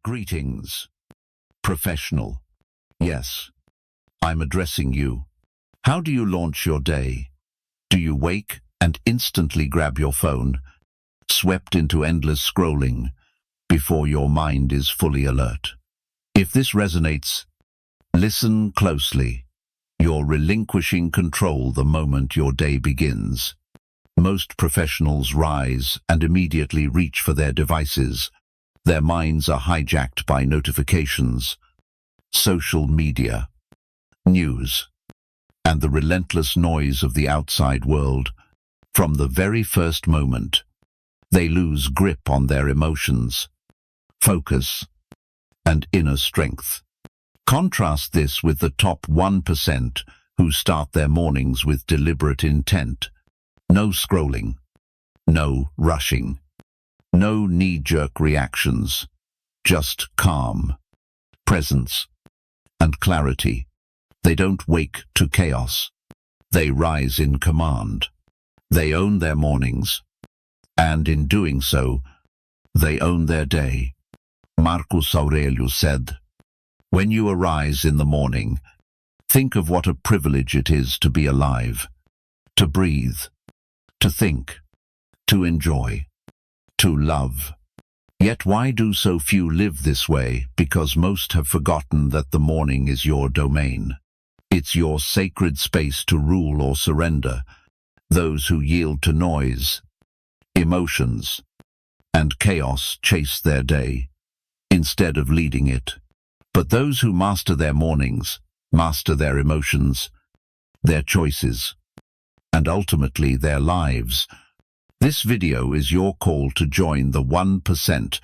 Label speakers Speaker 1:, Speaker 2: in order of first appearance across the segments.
Speaker 1: Greetings. Professional. Yes, I'm addressing you. How do you launch your day? Do you wake and instantly grab your phone, swept into endless scrolling, before your mind is fully alert? If this resonates, listen closely. You're relinquishing control the moment your day begins. Most professionals rise and immediately reach for their devices. Their minds are hijacked by notifications, social media, news, and the relentless noise of the outside world. From the very first moment, they lose grip on their emotions, focus, and inner strength. Contrast this with the top 1% who start their mornings with deliberate intent. No scrolling, no rushing, no knee-jerk reactions, just calm, presence, and clarity. They don't wake to chaos. They rise in command. They own their mornings, and in doing so, they own their day. Marcus Aurelius said, "When you arise in the morning, think of what a privilege it is to be alive, to breathe, to think, to enjoy, to love." Yet why do so few live this way? Because most have forgotten that the morning is your domain. It's your sacred space to rule or surrender. Those who yield to noise, emotions, and chaos chase their day, instead of leading it. But those who master their mornings, master their emotions, their choices, and ultimately their lives. This video is your call to join the 1%,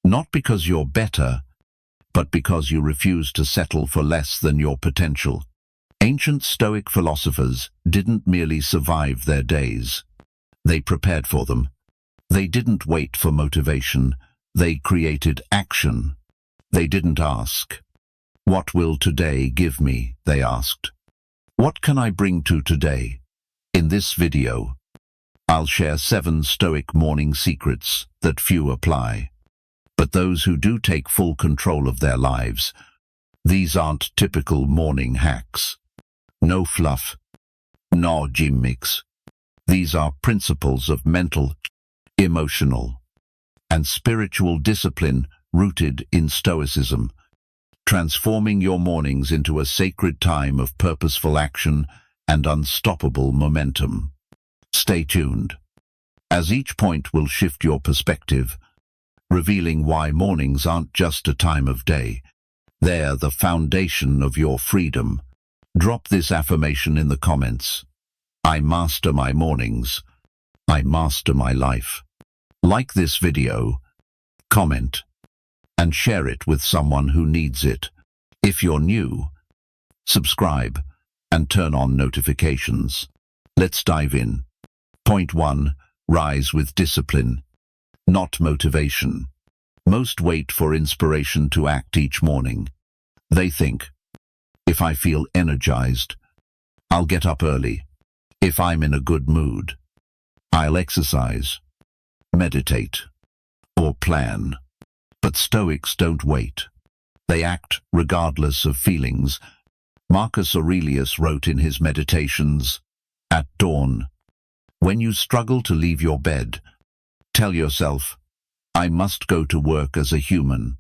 Speaker 1: not because you're better, but because you refuse to settle for less than your potential. Ancient Stoic philosophers didn't merely survive their days. They prepared for them. They didn't wait for motivation. They created action. They didn't ask, "What will today give me?" They asked, "What can I bring to today?" In this video, I'll share 7 Stoic morning secrets that few apply. But those who do take full control of their lives, these aren't typical morning hacks. No fluff, no gimmicks. These are principles of mental, emotional, and spiritual discipline rooted in Stoicism, transforming your mornings into a sacred time of purposeful action and unstoppable momentum. Stay tuned, as each point will shift your perspective, revealing why mornings aren't just a time of day. They're the foundation of your freedom. Drop this affirmation in the comments. I master my mornings. I master my life. Like this video, comment, and share it with someone who needs it. If you're new, subscribe and turn on notifications. Let's dive in. Point 1. Rise with discipline, not motivation. Most wait for inspiration to act each morning. They think, if I feel energized, I'll get up early. If I'm in a good mood, I'll exercise, meditate, or plan. But Stoics don't wait. They act regardless of feelings. Marcus Aurelius wrote in his Meditations, "At dawn, when you struggle to leave your bed, tell yourself, 'I must go to work as a human.'"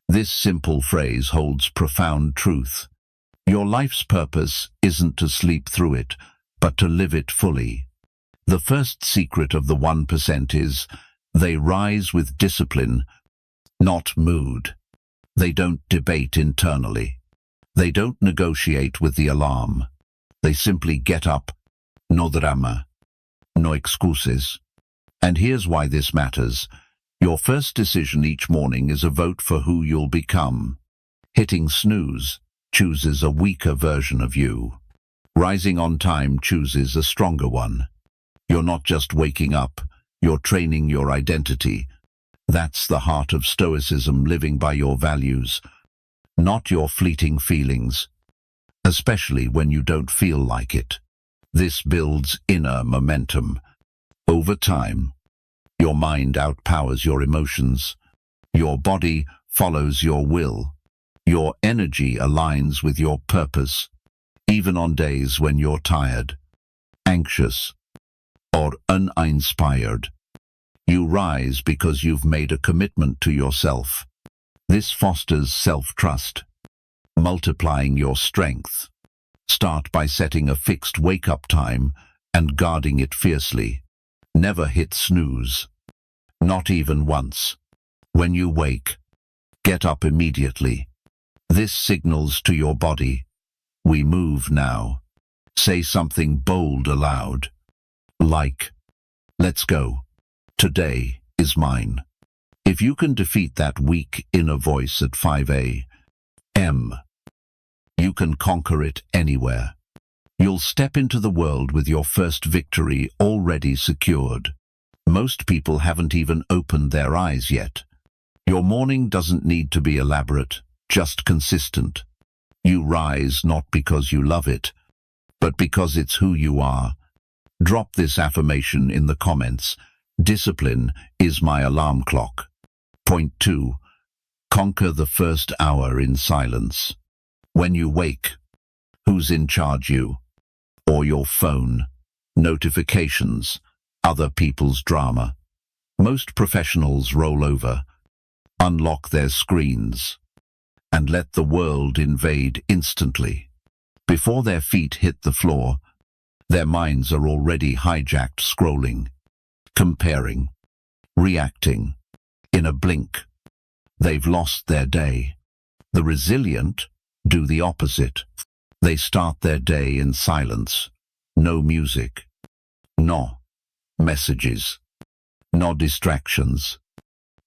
Speaker 1: This simple phrase holds profound truth. Your life's purpose isn't to sleep through it, but to live it fully. The first secret of the 1% is they rise with discipline, not mood. They don't debate internally. They don't negotiate with the alarm. They simply get up, no drama, no excuses. And here's why this matters. Your first decision each morning is a vote for who you'll become. Hitting snooze chooses a weaker version of you. Rising on time chooses a stronger one. You're not just waking up, you're training your identity. That's the heart of Stoicism, living by your values, not your fleeting feelings, especially when you don't feel like it. This builds inner momentum. Over time, your mind outpowers your emotions. Your body follows your will. Your energy aligns with your purpose, even on days when you're tired, anxious, or uninspired. You rise because you've made a commitment to yourself. This fosters self-trust, multiplying your strength. Start by setting a fixed wake-up time and guarding it fiercely. Never hit snooze. Not even once. When you wake, get up immediately. This signals to your body, we move now. Say something bold aloud. Like, let's go. Today is mine. If you can defeat that weak inner voice at 5 a.m., you can conquer it anywhere. You'll step into the world with your first victory already secured. Most people haven't even opened their eyes yet. Your morning doesn't need to be elaborate, just consistent. You rise not because you love it, but because it's who you are. Drop this affirmation in the comments. Discipline is my alarm clock. Point 2. Conquer the first hour in silence. When you wake, who's in charge, you? Or your phone? Notifications? Other people's drama? Most professionals roll over, unlock their screens, and let the world invade instantly. Before their feet hit the floor, their minds are already hijacked, scrolling, comparing, reacting. In a blink, they've lost their day. The resilient do the opposite. They start their day in silence. No music, no messages, no distractions,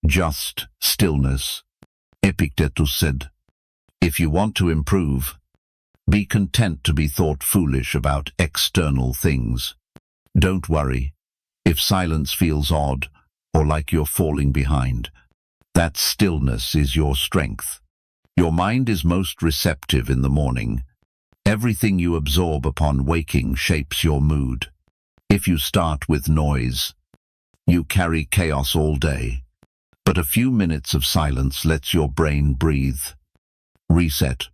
Speaker 1: just stillness. Epictetus said, if you want to improve, be content to be thought foolish about external things. Don't worry if silence feels odd or like you're falling behind. That stillness is your strength. Your mind is most receptive in the morning. Everything you absorb upon waking shapes your mood. If you start with noise, you carry chaos all day. But a few minutes of silence lets your brain breathe, reset,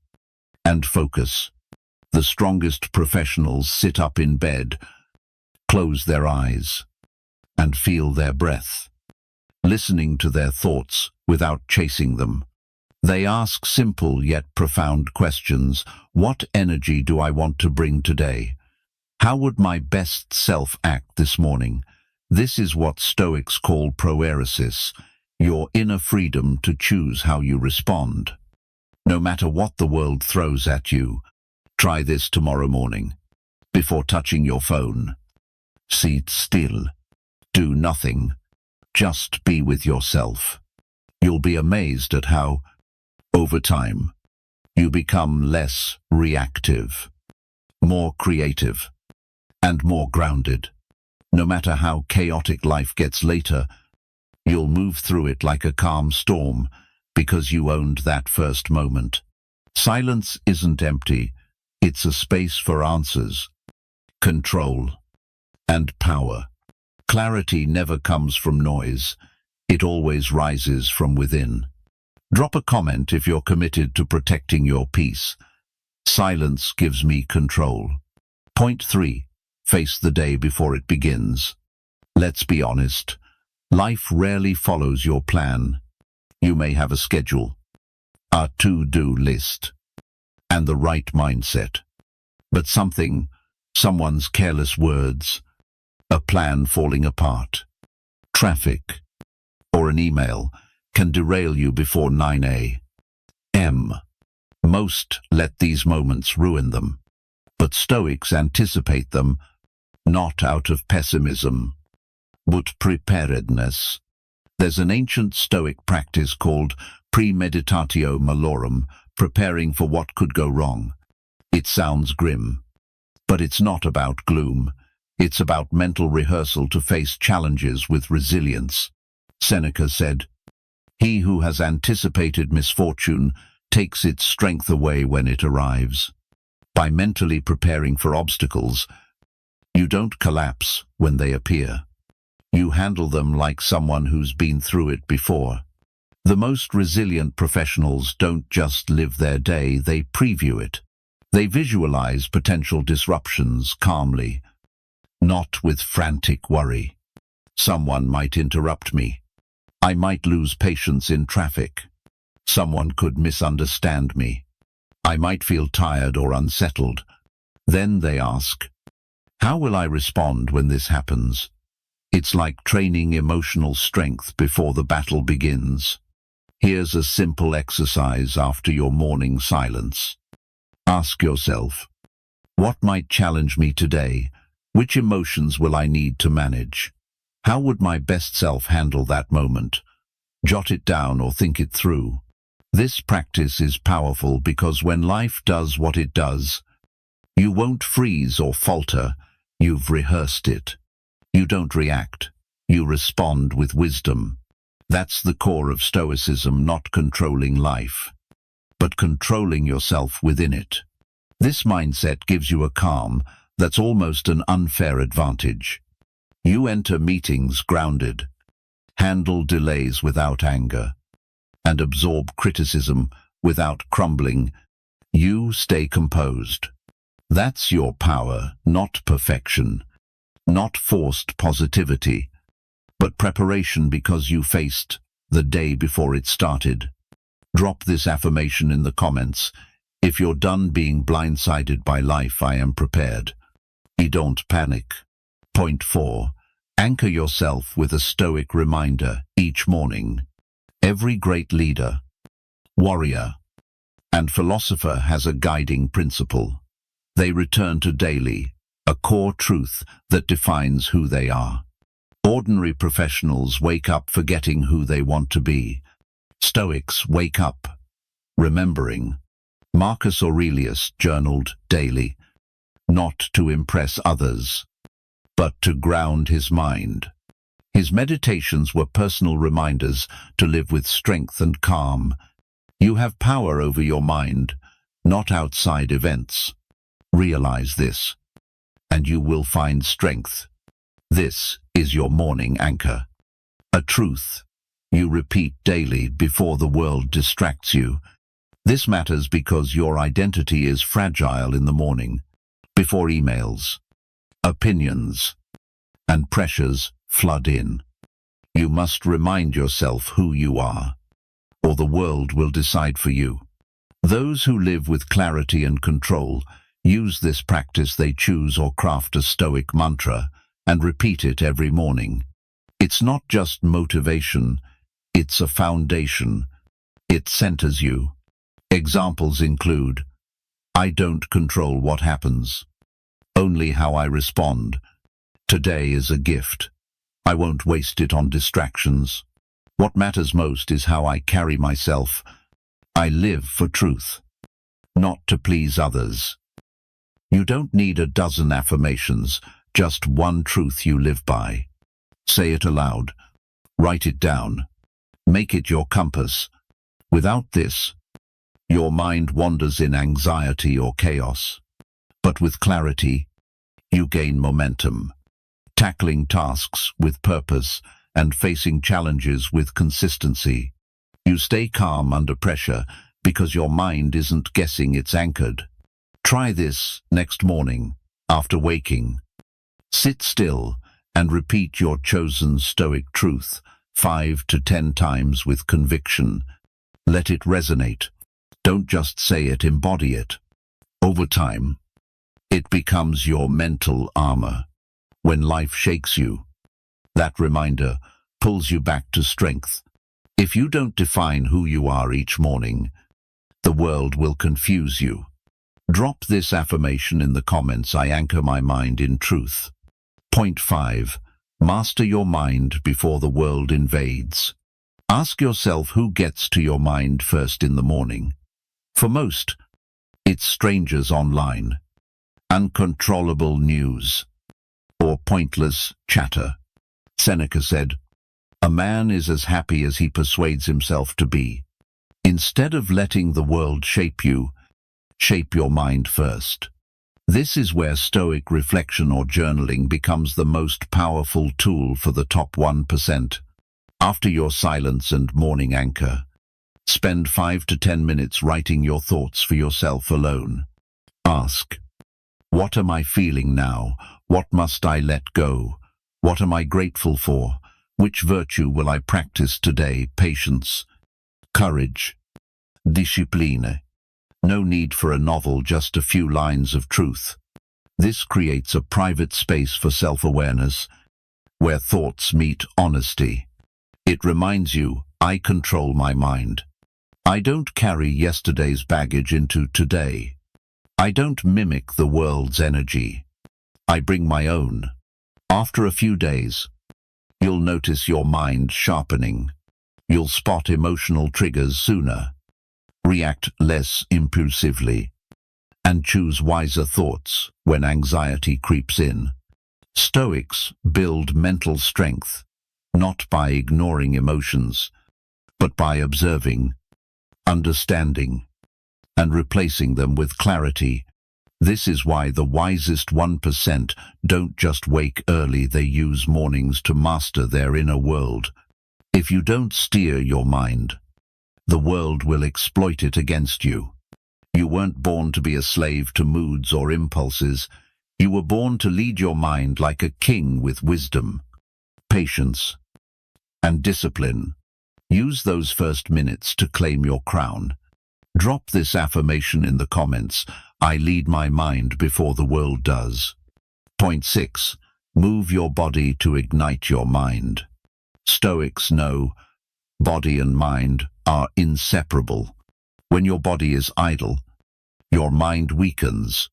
Speaker 1: and focus. The strongest professionals sit up in bed, close their eyes, and feel their breath, listening to their thoughts without chasing them. They ask simple yet profound questions. What energy do I want to bring today? How would my best self act this morning? This is what Stoics call proeresis, your inner freedom to choose how you respond. No matter what the world throws at you, try this tomorrow morning. Before touching your phone, sit still. Do nothing. Just be with yourself. You'll be amazed at how, over time, you become less reactive, more creative, and more grounded. No matter how chaotic life gets later, you'll move through it like a calm storm because you owned that first moment. Silence isn't empty. It's a space for answers, control, and power. Clarity never comes from noise. It always rises from within. Drop a comment if you're committed to protecting your peace. Silence gives me control. Point 3. Face the day before it begins. Let's be honest. Life rarely follows your plan. You may have a schedule, a to-do list, and the right mindset. But someone's careless words, a plan falling apart, traffic, or an email can derail you before 9 a.m. Most let these moments ruin them, but Stoics anticipate them, not out of pessimism, but preparedness. There's an ancient Stoic practice called premeditatio malorum, preparing for what could go wrong. It sounds grim, but it's not about gloom. It's about mental rehearsal to face challenges with resilience. Seneca said, "He who has anticipated misfortune takes its strength away when it arrives." By mentally preparing for obstacles, you don't collapse when they appear. You handle them like someone who's been through it before. The most resilient professionals don't just live their day, they preview it. They visualize potential disruptions calmly, not with frantic worry. Someone might interrupt me. I might lose patience in traffic. Someone could misunderstand me. I might feel tired or unsettled. Then they ask, how will I respond when this happens? It's like training emotional strength before the battle begins. Here's a simple exercise after your morning silence. Ask yourself, what might challenge me today? Which emotions will I need to manage? How would my best self handle that moment? Jot it down or think it through. This practice is powerful because when life does what it does, you won't freeze or falter. You've rehearsed it. You don't react. You respond with wisdom. That's the core of Stoicism, not controlling life, but controlling yourself within it. This mindset gives you a calm that's almost an unfair advantage. You enter meetings grounded, handle delays without anger, and absorb criticism without crumbling. You stay composed. That's your power, not perfection, not forced positivity, but preparation because you faced the day before it started. Drop this affirmation in the comments. If you're done being blindsided by life, I am prepared. Don't panic. Point 4. Anchor yourself with a Stoic reminder each morning. Every great leader, warrior, and philosopher has a guiding principle. They return to daily, a core truth that defines who they are. Ordinary professionals wake up forgetting who they want to be. Stoics wake up remembering. Marcus Aurelius journaled daily, not to impress others, but to ground his mind. His meditations were personal reminders to live with strength and calm. You have power over your mind, not outside events. Realize this, and you will find strength. This is your morning anchor. A truth you repeat daily before the world distracts you. This matters because your identity is fragile in the morning, before emails, opinions, and pressures flood in. You must remind yourself who you are, or the world will decide for you. Those who live with clarity and control use this practice. They choose or craft a Stoic mantra and repeat it every morning. It's not just motivation, it's a foundation. It centers you. Examples include, I don't control what happens, only how I respond. Today is a gift. I won't waste it on distractions. What matters most is how I carry myself. I live for truth, not to please others. You don't need a dozen affirmations, just one truth you live by. Say it aloud. Write it down. Make it your compass. Without this, your mind wanders in anxiety or chaos. But with clarity, you gain momentum, tackling tasks with purpose and facing challenges with consistency. You stay calm under pressure because your mind isn't guessing, it's anchored. Try this next morning, after waking. Sit still and repeat your chosen Stoic truth 5 to 10 times with conviction. Let it resonate. Don't just say it, embody it. Over time, it becomes your mental armor. When life shakes you, that reminder pulls you back to strength. If you don't define who you are each morning, the world will confuse you. Drop this affirmation in the comments. I anchor my mind in truth. Point 5. Master your mind before the world invades. Ask yourself who gets to your mind first in the morning. For most, it's strangers online, uncontrollable news, or pointless chatter. Seneca said, "A man is as happy as he persuades himself to be." Instead of letting the world shape you, shape your mind first. This is where Stoic reflection or journaling becomes the most powerful tool for the top 1%. After your silence and morning anchor, spend 5 to 10 minutes writing your thoughts for yourself alone. Ask, what am I feeling now? What must I let go? What am I grateful for? Which virtue will I practice today? Patience, courage, discipline. No need for a novel, just a few lines of truth. This creates a private space for self-awareness, where thoughts meet honesty. It reminds you, I control my mind. I don't carry yesterday's baggage into today. I don't mimic the world's energy. I bring my own. After a few days, you'll notice your mind sharpening. You'll spot emotional triggers sooner, react less impulsively, and choose wiser thoughts when anxiety creeps in. Stoics build mental strength, not by ignoring emotions, but by observing, understanding, and replacing them with clarity. This is why the wisest 1% don't just wake early, they use mornings to master their inner world. If you don't steer your mind, the world will exploit it against you. You weren't born to be a slave to moods or impulses. You were born to lead your mind like a king with wisdom, patience, and discipline. Use those first minutes to claim your crown. Drop this affirmation in the comments. I lead my mind before the world does. Point 6. Move your body to ignite your mind. Stoics know body and mind are inseparable. When your body is idle, your mind weakens.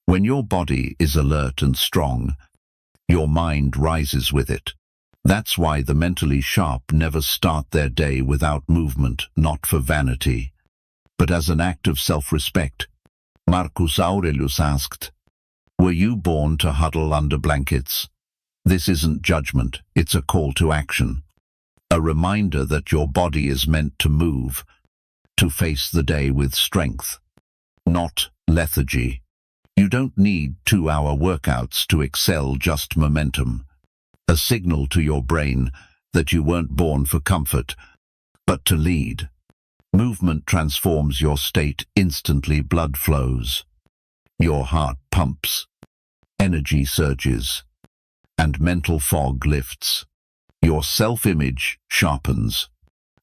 Speaker 1: When your body is alert and strong, your mind rises with it. That's why the mentally sharp never start their day without movement, not for vanity, but as an act of self-respect. Marcus Aurelius asked, "Were you born to huddle under blankets?" This isn't judgment, it's a call to action. A reminder that your body is meant to move, to face the day with strength, not lethargy. You don't need 2-hour workouts to excel, just momentum. A signal to your brain that you weren't born for comfort, but to lead. Movement transforms your state instantly. Blood flows, your heart pumps, energy surges, and mental fog lifts. Your self-image sharpens.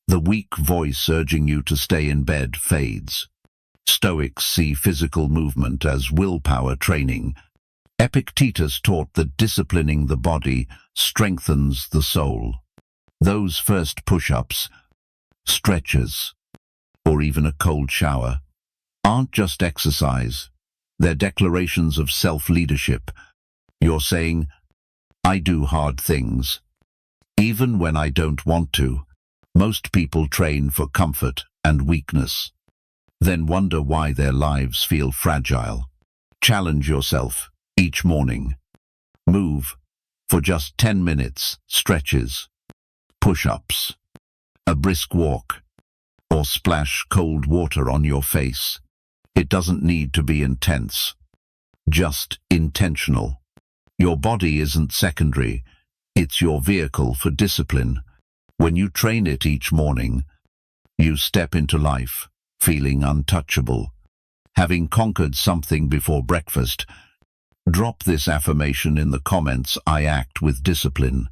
Speaker 1: The weak voice urging you to stay in bed fades. Stoics see physical movement as willpower training. Epictetus taught that disciplining the body strengthens the soul. Those first push-ups, stretches, or even a cold shower aren't just exercise. They're declarations of self-leadership. You're saying, I do hard things, even when I don't want to. Most people train for comfort and weakness, then wonder why their lives feel fragile. Challenge yourself each morning. Move for just 10 minutes, stretches, push-ups, a brisk walk, or splash cold water on your face. It doesn't need to be intense, just intentional. Your body isn't secondary, it's your vehicle for discipline. When you train it each morning, you step into life feeling untouchable, having conquered something before breakfast. Drop this affirmation in the comments. I act with discipline.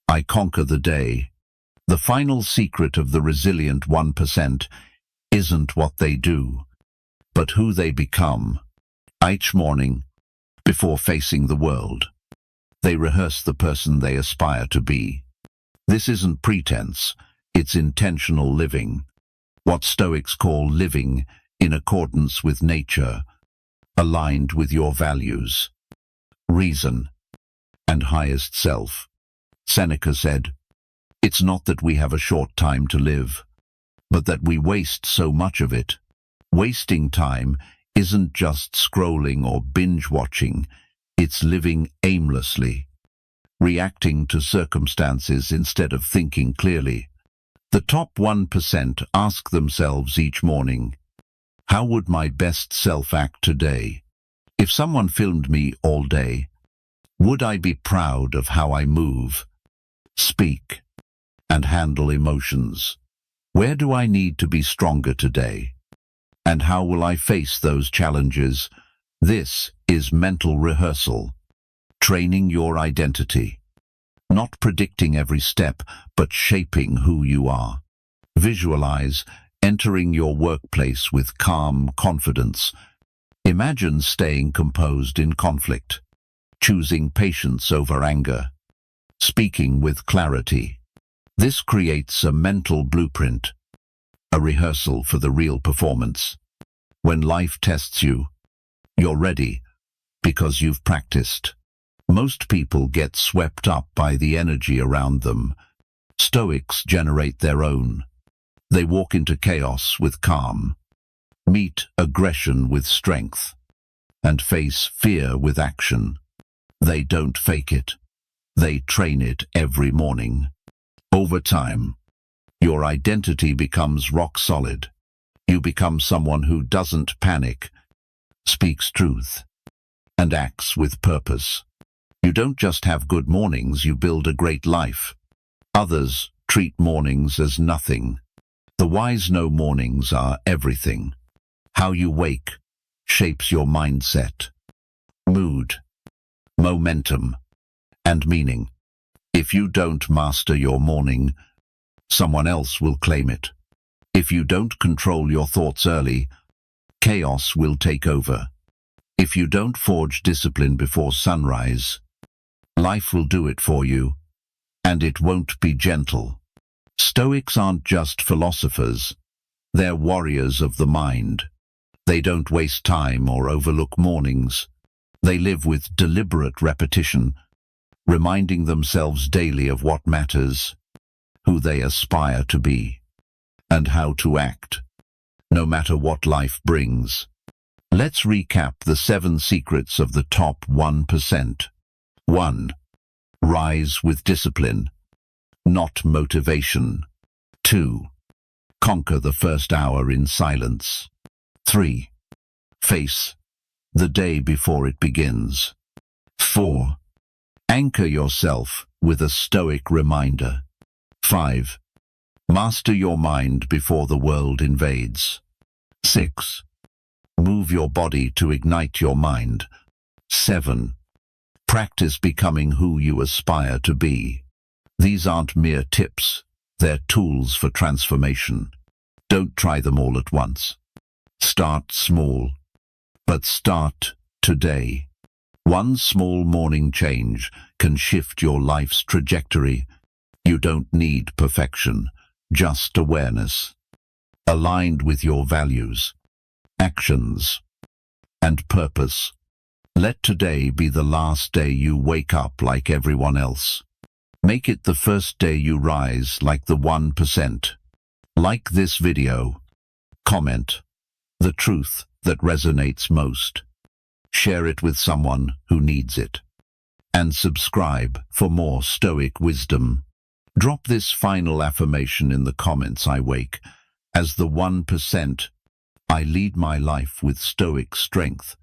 Speaker 1: I conquer the day. The final secret of the resilient 1% isn't what they do, but who they become. Each morning, before facing the world, they rehearse the person they aspire to be. This isn't pretense, it's intentional living. What Stoics call living in accordance with nature, aligned with your values, reason, and highest self. Seneca said, "It's not that we have a short time to live, but that we waste so much of it." Wasting time isn't just scrolling or binge-watching, it's living aimlessly, reacting to circumstances instead of thinking clearly. The top 1% ask themselves each morning, how would my best self act today? If someone filmed me all day, would I be proud of how I move, speak, and handle emotions. Where do I need to be stronger today? And how will I face those challenges? This is mental rehearsal, training your identity. Not predicting every step, but shaping who you are. Visualize entering your workplace with calm confidence. Imagine staying composed in conflict, choosing patience over anger, speaking with clarity. This creates a mental blueprint, a rehearsal for the real performance. When life tests you, you're ready because you've practiced. Most people get swept up by the energy around them. Stoics generate their own. They walk into chaos with calm, meet aggression with strength, and face fear with action. They don't fake it. They train it every morning. Over time, your identity becomes rock solid. You become someone who doesn't panic, speaks truth, and acts with purpose. You don't just have good mornings, you build a great life. Others treat mornings as nothing. The wise know mornings are everything. How you wake shapes your mindset, mood, momentum, and meaning. If you don't master your morning, someone else will claim it. If you don't control your thoughts early, chaos will take over. If you don't forge discipline before sunrise, life will do it for you, and it won't be gentle. Stoics aren't just philosophers, they're warriors of the mind. They don't waste time or overlook mornings. They live with deliberate repetition, reminding themselves daily of what matters, who they aspire to be, and how to act, no matter what life brings. Let's recap the 7 secrets of the top 1%. 1. Rise with discipline, not motivation. 2. Conquer the first hour in silence. 3. Face the day before it begins. 4. Anchor yourself with a Stoic reminder. 5. Master your mind before the world invades. 6. Move your body to ignite your mind. 7. Practice becoming who you aspire to be. These aren't mere tips, they're tools for transformation. Don't try them all at once. Start small, but start today. One small morning change can shift your life's trajectory. You don't need perfection, just awareness, aligned with your values, actions, and purpose. Let today be the last day you wake up like everyone else. Make it the first day you rise like the 1%. Like this video. Comment the truth that resonates most. Share it with someone who needs it. And subscribe for more Stoic wisdom. Drop this final affirmation in the comments. I wake as the 1%. I lead my life with Stoic strength.